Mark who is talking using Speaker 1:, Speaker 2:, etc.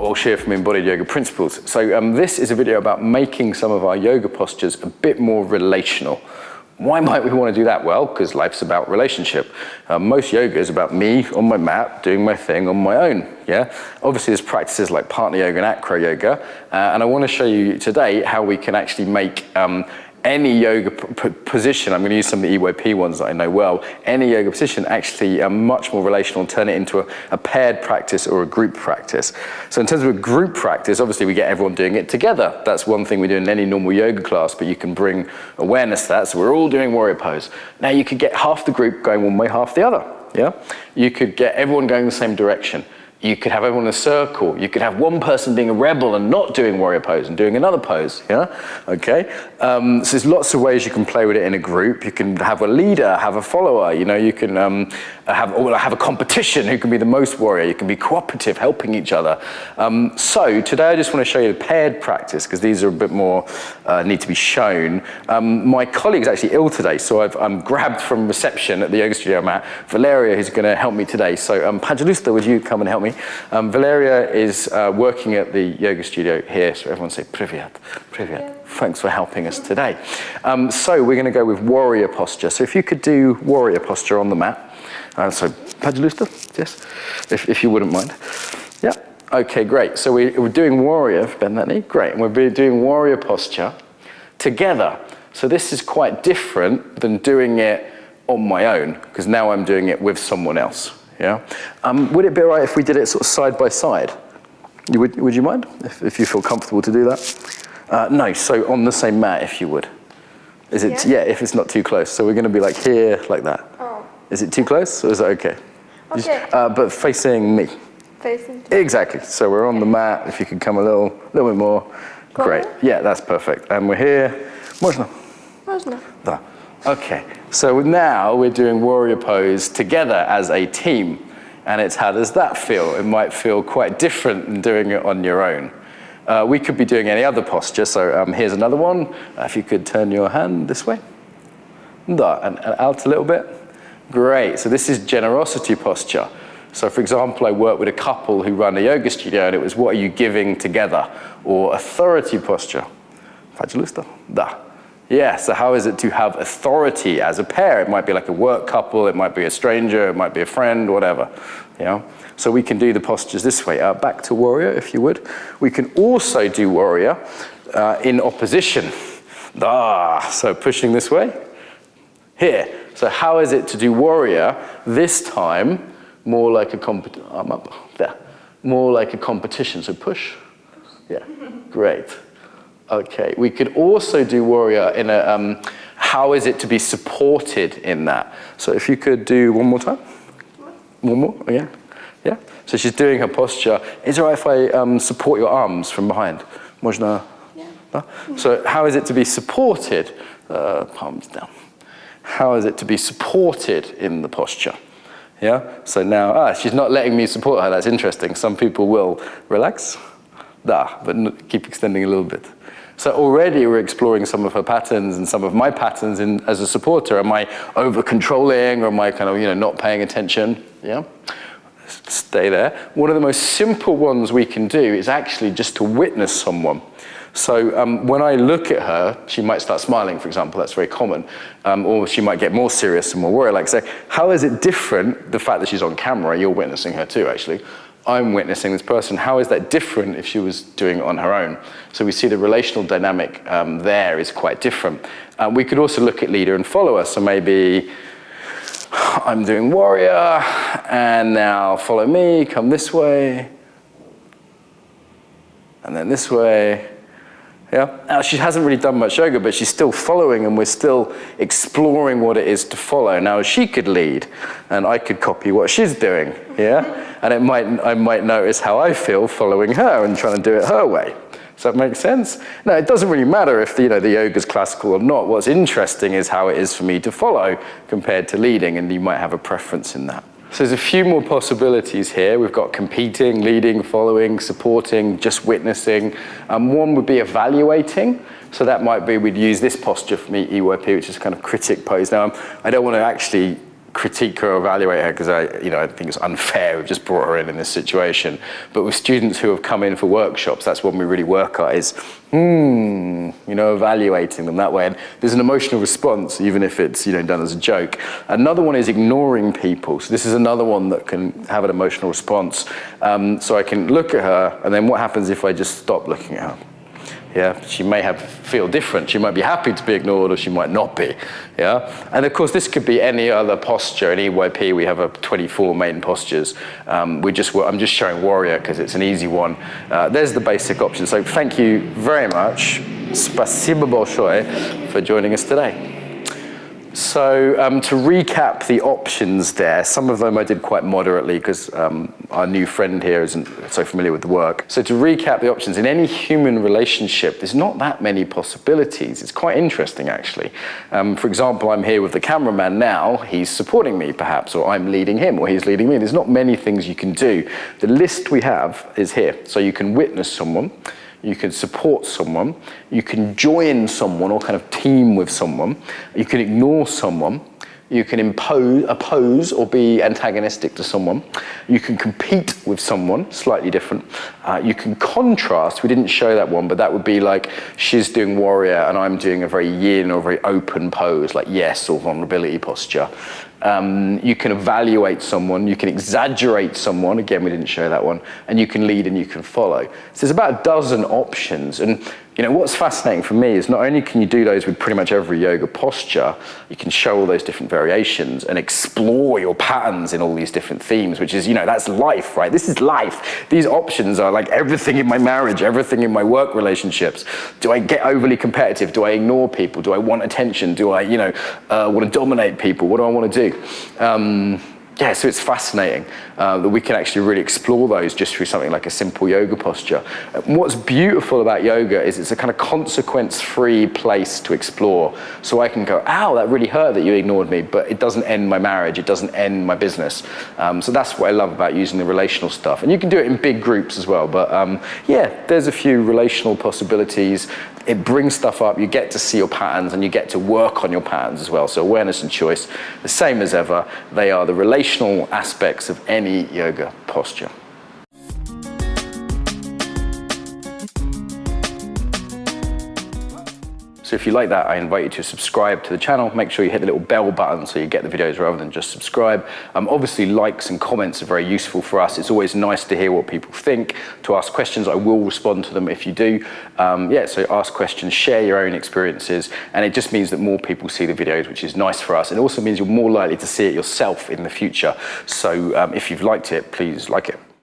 Speaker 1: Walsh here from Embodied Yoga Principles. So this is a video about making some of our yoga postures a bit more relational. Why might we want to do that? Well, because life's about relationship. Most yoga is about me on my mat doing my thing on my own. Yeah. Obviously, there's practices like partner yoga and acro yoga, and I want to show you today how we can actually make any yoga position. I'm going to use some of the EYP ones that I know well. Any yoga position actually much more relational and turn it into a paired practice or a group practice. So in terms of a group practice, obviously we get everyone doing it together. That's one thing we do in any normal yoga class, but you can bring awareness to that. So we're all doing warrior pose. Now you could get half the group going one way, half the other. Yeah. You could get everyone going the same direction. You could have everyone in a circle. You could have one person being a rebel and not doing warrior pose and doing another pose, yeah? Okay, so there's lots of ways you can play with it in a group. You can have a leader, have a follower, you know, you can have a competition who can be the most warrior. You can be cooperative, helping each other. So today I just want to show you the paired practice because these are a bit more, need to be shown. My colleague's actually ill today, so I'm grabbed from reception at the yoga studio I'm at, Valeria, who's going to help me today. So Pajalusta, would you come and help me? Valeria is working at the yoga studio here, so everyone say Privyat. Privyat. Yeah. Thanks for helping us today. So we're going to go with warrior posture. So if you could do warrior posture on the mat. So Pajalusta, yes, if you wouldn't mind. Yeah. Okay, great. So we're doing warrior, bend that knee, great. And we're doing warrior posture together. So this is quite different than doing it on my own, because now I'm doing it with someone else. Yeah. Would it be all right if we did it sort of side by side? Would you mind if you feel comfortable to do that? No. So on the same mat, if you would. Is it? Yeah. If it's not too close. So we're going to be like here, like that. Oh. Is it too close, or is that okay? Okay. But facing me. Facing. Exactly. So we're on the mat. If you could come a little bit more. Great. Yeah, that's perfect. And we're here. Można. Można. There. Okay, so now we're doing warrior pose together as a team, and it's how does that feel? It might feel quite different than doing it on your own. We could be doing any other posture, so here's another one. If you could turn your hand this way, and out a little bit. Great, so this is generosity posture. So for example, I work with a couple who run a yoga studio, and it was what are you giving together? Or authority posture. Pajalusta, da. Yeah, so how is it to have authority as a pair? It might be like a work couple, it might be a stranger, it might be a friend, whatever. You know? So we can do the postures this way. Back to warrior, if you would. We can also do warrior in opposition. So pushing this way. Here. So how is it to do warrior this time more like a competition? I'm up there. More like a competition. So push. Yeah, great. Okay, we could also do warrior in a, how is it to be supported in that? So if you could do one more time. One more, again. Yeah, so she's doing her posture. Is it all right if I support your arms from behind? Można? Yeah. No? So how is it to be supported? Palms down. How is it to be supported in the posture? Yeah, so now, she's not letting me support her, that's interesting. Some people will relax, but keep extending a little bit. So already we're exploring some of her patterns and some of my patterns as a supporter. Am I over-controlling or am I kind of, not paying attention? Yeah, stay there. One of the most simple ones we can do is actually just to witness someone. So when I look at her, she might start smiling, for example, that's very common. Or she might get more serious and more worried. Like say, how is it different, the fact that she's on camera, you're witnessing her too, actually. I'm witnessing this person. How is that different if she was doing it on her own? So we see the relational dynamic there is quite different. We could also look at leader and follower. So maybe I'm doing warrior, and now follow me, come this way, and then this way. Yeah. Now she hasn't really done much yoga, but she's still following, and we're still exploring what it is to follow. Now she could lead, and I could copy what she's doing. Yeah. And I might notice how I feel following her and trying to do it her way. Does that make sense? No, it doesn't really matter if the yoga's classical or not. What's interesting is how it is for me to follow compared to leading, and you might have a preference in that. So there's a few more possibilities here. We've got competing, leading, following, supporting, just witnessing. One would be evaluating. So that might be, we'd use this posture for me, EYP, which is a kind of critic pose. Now, I don't want to actually critique her or evaluate her because I think it's unfair. We've just brought her in this situation. But with students who have come in for workshops, that's when we really work at is, evaluating them that way. And there's an emotional response, even if it's, done as a joke. Another one is ignoring people. So this is another one that can have an emotional response. So I can look at her, and then what happens if I just stop looking at her? Yeah, she may feel different. She might be happy to be ignored, or she might not be. Yeah, and of course this could be any other posture. In EYP we have 24 main postures. I'm just showing warrior because it's an easy one. There's the basic option. So thank you very much, спасибо большое, for joining us today. So to recap the options there, some of them I did quite moderately because our new friend here isn't so familiar with the work. So to recap the options, in any human relationship, there's not that many possibilities. It's quite interesting, actually. For example, I'm here with the cameraman now. He's supporting me, perhaps, or I'm leading him, or he's leading me. There's not many things you can do. The list we have is here. So you can witness someone. You can support someone, you can join someone or kind of team with someone, you can ignore someone, you can oppose or be antagonistic to someone, you can compete with someone, slightly different, you can contrast. We didn't show that one, but that would be like she's doing warrior and I'm doing a very yin or very open pose, like yes or vulnerability posture. You can evaluate someone, you can exaggerate someone, again we didn't show that one, and you can lead and you can follow. So there's about a dozen options, and what's fascinating for me is not only can you do those with pretty much every yoga posture, you can show all those different variations and explore your patterns in all these different themes, which is, that's life, right? This is life. These options are like everything in my marriage, everything in my work relationships. Do I get overly competitive? Do I ignore people? Do I want attention? Do I, want to dominate people? What do I want to do? Yeah, so it's fascinating that we can actually really explore those just through something like a simple yoga posture. What's beautiful about yoga is it's a kind of consequence-free place to explore. So I can go, ow, that really hurt that you ignored me, but it doesn't end my marriage, it doesn't end my business. So that's what I love about using the relational stuff. And you can do it in big groups as well, but yeah, there's a few relational possibilities. It brings stuff up, you get to see your patterns and you get to work on your patterns as well. So awareness and choice, the same as ever, they are the relational aspects of any yoga posture. So if you like that, I invite you to subscribe to the channel. Make sure you hit the little bell button so you get the videos rather than just subscribe. Obviously, likes and comments are very useful for us. It's always nice to hear what people think, to ask questions. I will respond to them if you do. So ask questions, share your own experiences, and it just means that more people see the videos, which is nice for us. It also means you're more likely to see it yourself in the future. So if you've liked it, please like it.